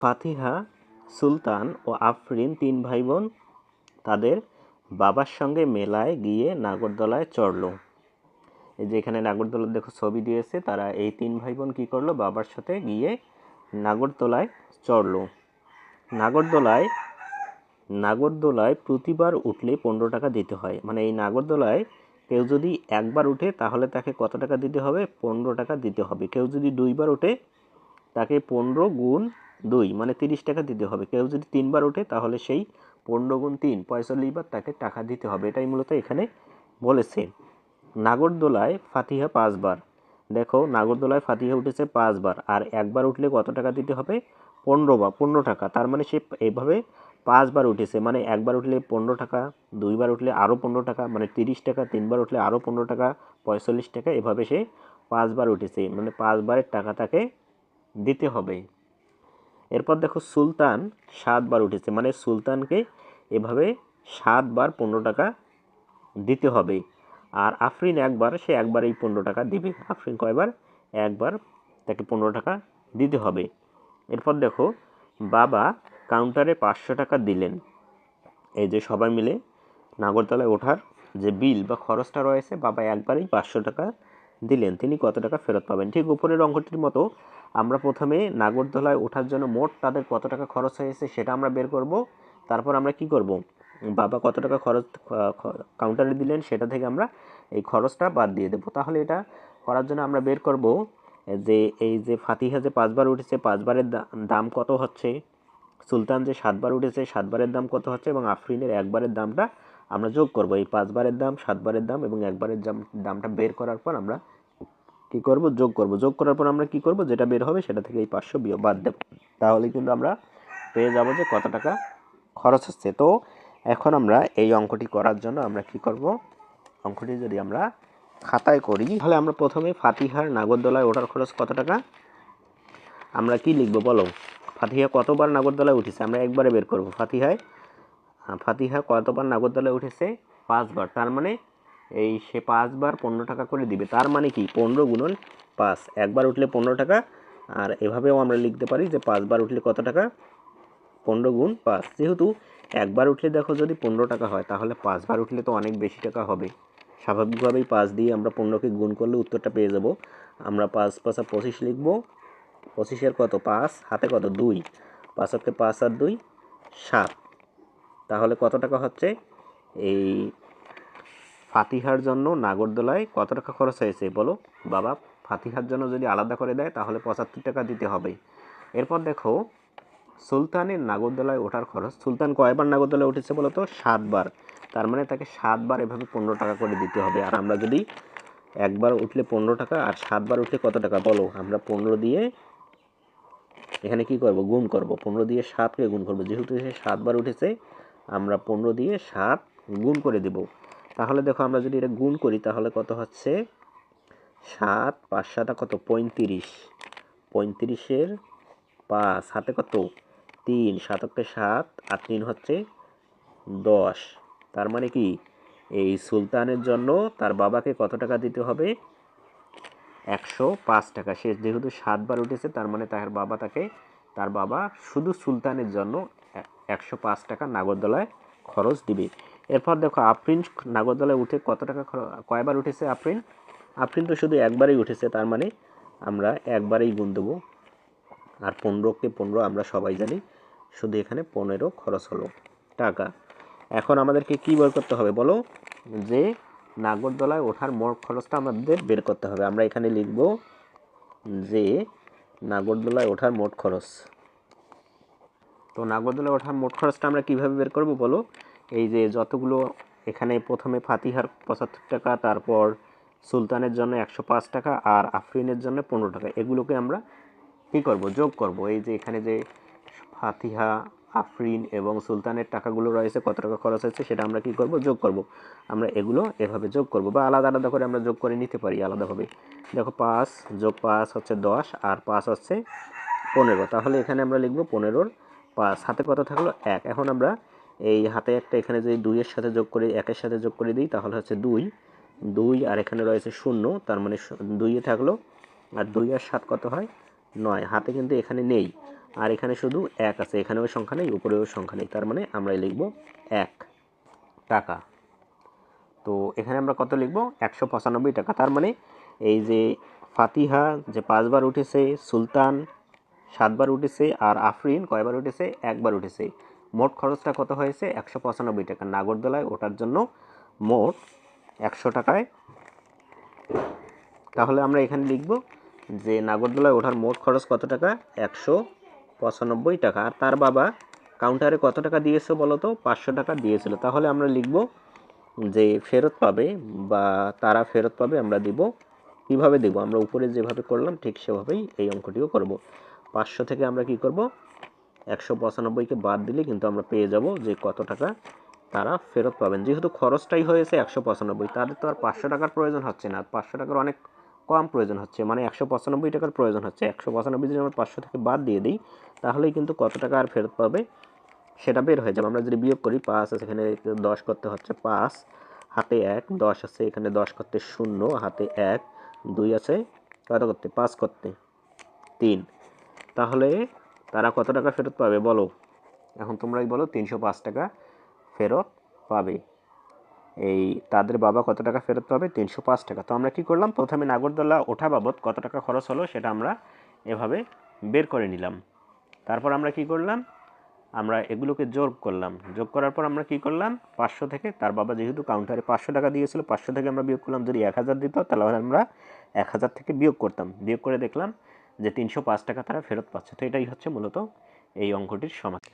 ফাতিহা, সুলতান ও আফরিন তিন ভাই বোন তাদের বাবার সঙ্গে মেলায় গিয়ে নাগরদোলায় চড়ল। এই যে এখানে নাগরদোলার দেখো ছবি দিয়েছে। তারা এই তিন ভাই বোন কী করলো, বাবার সাথে গিয়ে নাগরদোলায় চড়ল। নাগরদোলায় নাগরদোলায় প্রতিবার উঠলে 15 টাকা দিতে হয়। মানে এই নাগরদোলায় কেউ যদি একবার উঠে তাহলে তাকে কত টাকা দিতে হবে? 15 টাকা দিতে হবে। কেউ যদি দুইবার ওঠে তাকে 15 গুণ 2 মানে 30 টাকা দিতে হবে। কেউ যদি তিনবার ওঠে তাহলে সেই 15 গুণ 3 45 বার তাকে টাকা দিতে হবে। এটাই মূলত এখানে বলেছে। নাগরদোলায় ফাতিহা 5 বার। দেখো নাগরদোলায় ফাতিহা উঠেছে 5 বার, আর একবার উঠলে কত টাকা দিতে হবে? 15 টাকা। তার মানে সে এইভাবে 5 বার উঠেছে, মানে একবার উঠলে 15 টাকা, দুইবার উঠলে আরও 15 টাকা মানে 30 টাকা, তিনবার উঠলে আরও 15 টাকা 45 টাকা, এভাবে সে 5 বার উঠেছে, মানে 5 বারের টাকা তাকে দিতে হবে। এরপর দেখো সুলতান 7 বার উঠেছে, মানে সুলতানকে এভাবে 7 বার 15 টাকা দিতে হবে। আর আফরিন একবার, সে একবারেই 15 টাকা দিবে। আফরিন কয়বার? একবার, তাকে 15 টাকা দিতে হবে। এরপর দেখো বাবা কাউন্টারে 500 টাকা দিলেন। এই যে সবাই মিলে নাগরদোলায় ওঠার যে বিল বা খরচটা রয়েছে, বাবা একবারেই 500 টাকা দিলেন। তিনি কত টাকা ফেরত পাবেন? ঠিক উপরের অঙ্কটির মতো আমরা প্রথমে নাগরদোলায় ওঠার জন্য মোট তাদের কত টাকা খরচ হয়েছে সেটা আমরা বের করব। তারপর আমরা কি করব, বাবা কত টাকা খরচ কাউন্টারে দিলেন সেটা থেকে আমরা এই খরচটা বাদ দিয়ে দেবো। তাহলে এটা করার জন্য আমরা বের করব যে এই যে ফাতিহা যে 5 বার উঠেছে, 5 বারের দাম কত হচ্ছে, সুলতান যে 7 বার উঠেছে 7 বারের দাম কত হচ্ছে, এবং আফরিনের একবারের দামটা আমরা যোগ করব। এই 5 বারের দাম, 7 বারের দাম এবং একবারের দামটা বের করার পর আমরা কি করব, যোগ করব। যোগ করার পর আমরা কি করব, যেটা বের হবে সেটা থেকে এই 500 বিয়োগ বাদ দেব। তাহলে কিন্তু আমরা পেয়ে যাব যে কত টাকা খরচ হচ্ছে। তো এখন আমরা এই অঙ্কটি করার জন্য আমরা কি করব, অঙ্কটি যদি আমরা খাতায় করি তাহলে আমরা প্রথমে ফাতিহার নাগরদোলায় ওঠার খরচ কত টাকা আমরা কি লিখব বলো। ফাতিহা কতবার নাগরদোলায় উঠেছে আমরা একবারে বের করব। ফাতিহা কতবার নাগরদোলায় উঠেছে? 5 বার। তার মানে এই সে 5 বার 15 টাকা করে দিবে। তার মানে কি 15 গুণন 5, একবার উঠলে 15 টাকা। আর এভাবেও আমরা লিখতে পারি যে 5 বার উঠলে কত টাকা? 15 গুণ 5। যেহেতু একবার উঠলে দেখো যদি 15 টাকা হয় তাহলে 5 বার উঠলে তো অনেক বেশি টাকা হবে। স্বাভাবিকভাবেই 5 দিয়ে আমরা 15কে গুণ করলে উত্তরটা পেয়ে যাব। আমরা 5 5 25 লিখব। 25-এর কত? 5 হাতে কত? 2, 5 হাতে 5 আর 2 7। তাহলে কত টাকা হচ্ছে? এই ফাতিহার জন্য নাগরদোলায় কত টাকা খরচ হয়েছে বলো। বাবা ফাতিহার জন্য যদি আলাদা করে দেয় তাহলে 75 টাকা দিতে হবে। এরপর দেখো সুলতানের নাগরদোলায় ওঠার খরচ। সুলতান কয়বার নাগরদোলায় উঠেছে বলো তো? 7 বার। তার মানে তাকে 7 বার এভাবে 15 টাকা করে দিতে হবে। আর আমরা যদি একবার উঠলে 15 টাকা আর 7 বার উঠলে কত টাকা বলো, আমরা 15 দিয়ে এখানে কি করব, গুণ করব। 15 দিয়ে 7কে গুণ করব। যেহেতু সে 7 বার উঠেছে আমরা 15 দিয়ে 7 গুণ করে দেব। তাহলে দেখো আমরা যদি এটা গুণ করি তাহলে কত হচ্ছে? 7 5 7 কত? 35। 35-এর 5 হাতে কত? 3, 7 7 আর 3 হচ্ছে 10। তার মানে কি এই সুলতানের জন্য তার বাবাকে কত টাকা দিতে হবে? 105 টাকা। সে যেহেতু 7 বার উঠেছে তার মানে তার বাবা শুধু সুলতানের জন্য 105 টাকা নাগরদোলায় খরচ দিবে। এরপর দেখো আফরিন নাগরদোলায় উঠে কত টাকা কয়বার উঠেছে আফরিন? আফরিন তো শুধু একবারই উঠেছে, তার মানে আমরা একবারেই গুণ দেবো। আর 15কে 15 আমরা সবাই জানি, শুধু এখানে 15 খরচ হলো টাকা। এখন আমাদেরকে কি বের করতে হবে বলো, যে নাগরদোলায় ওঠার মোট খরচটা আমাদের বের করতে হবে। আমরা এখানে লিখব যে নাগরদোলায় ওঠার মোট খরচ। তো নাগরদোলায় ওঠার মোট খরচটা আমরা কিভাবে বের করব বলো। এই যে যতগুলো এখানে প্রথমে ফাতিহার 75 টাকা, তারপর সুলতানের জন্য 105 টাকা আর আফরিনের জন্য 15 টাকা, এগুলোকে আমরা কি করব, যোগ করব। এই যে এখানে যে ফাতিহা, আফরিন এবং সুলতানের টাকাগুলো রয়েছে, কত টাকা খরচ হয়েছে সেটা আমরা কি করব, যোগ করব। আমরা এগুলো এভাবে যোগ করব, বা আলাদা আলাদা করে আমরা যোগ করে নিতে পারি আলাদাভাবে। দেখো 5 যোগ 5 হচ্ছে 10 আর 5 হচ্ছে 15। তাহলে এখানে আমরা লিখব 15-র 5। হাতে কত থাকলো? 1। এখন আমরা এই হাতে একটা এখানে যদি 2-এর সাথে যোগ করে 1-এর সাথে যোগ করে দিই তাহলে হচ্ছে 2 2 আর এখানে রয়েছে 0, তার মানে 2-এ থাকলো। আর 2 আর 7 কত হয়? 9। হাতে কিন্তু এখানে নেই, আর এখানে শুধু 1 আছে, এখানেও সংখ্যা নেই, উপরেও সংখ্যা নেই, তার মানে আমরা লিখব 1 টাকা। তো এখানে আমরা কত লিখব? 195 টাকা। তার মানে এই যে ফাতিহা যে 5 বার উঠেছে, সুলতান 7 বার উঠেছে, আর আফরিন কয়বার উঠেছে? 1 বার উঠেছে। মোট খরচটা কত হয়েছে? 195 টাকা। নাগরদোলায় ওঠার জন্য মোট 100 টাকায়। তাহলে আমরা এখানে লিখব যে নাগরদোলায় ওঠার মোট খরচ কত টাকা? 195 টাকা। আর তার বাবা কাউন্টারে কত টাকা দিয়েছে বলো তো? 500 টাকা দিয়েছিল। তাহলে আমরা লিখব যে ফেরত পাবে বা তারা ফেরত পাবে, আমরা দিব কীভাবে দেব? আমরা উপরে যেভাবে করলাম ঠিক সেভাবেই এই অঙ্কটিও করব। 500 থেকে আমরা কি করব? 195কে বাদ দিলে কিন্তু আমরা পেয়ে যাব যে কত টাকা তারা ফেরত পাবেন। যেহেতু খরচটাই হয়েছে 195, তাদের তো আর 500 টাকার প্রয়োজন হচ্ছে না, 500 টাকার অনেক কম প্রয়োজন হচ্ছে, মানে 195 টাকার প্রয়োজন হচ্ছে। 195 যদি আমরা 500 থেকে বাদ দিয়ে দিই তাহলেই কিন্তু কত টাকা আর ফেরত পাবে সেটা বের হয়ে যাবে। আমরা যদি বিয়োগ করি, 5 আছে এখানে 10 করতে হচ্ছে, 5 হাতে 1, 10 আছে এখানে 10 করতে 0, হাতে 1, 2 আছে কত করতে? 5 করতে 3। তাহলে তারা কত টাকা ফেরত পাবে বলো? এখন তোমরাই বলো। 305 টাকা ফেরত পাবে। এই তাদের বাবা কত টাকা ফেরত পাবে? 305 টাকা। তো আমরা কি করলাম? প্রথমে নাগরদোলা ওঠা বাবদ কত টাকা খরচ হলো সেটা আমরা এভাবে বের করে নিলাম। তারপর আমরা কি করলাম? আমরা এগুলোকে যোগ করলাম। যোগ করার পর আমরা কি করলাম? 500 থেকে তার বাবা যেহেতু কাউন্টারে 500 টাকা দিয়েছিল, 500 থেকে আমরা বিয়োগ করলাম। যদি 1000 দিত তাহলে আমরা 1000 থেকে বিয়োগ করতাম। বিয়োগ করে দেখলাম যে 305 টাকা তারা ফেরত পাচ্ছে। তো এটাই হচ্ছে মূলত এই অঙ্কটির সমাধান।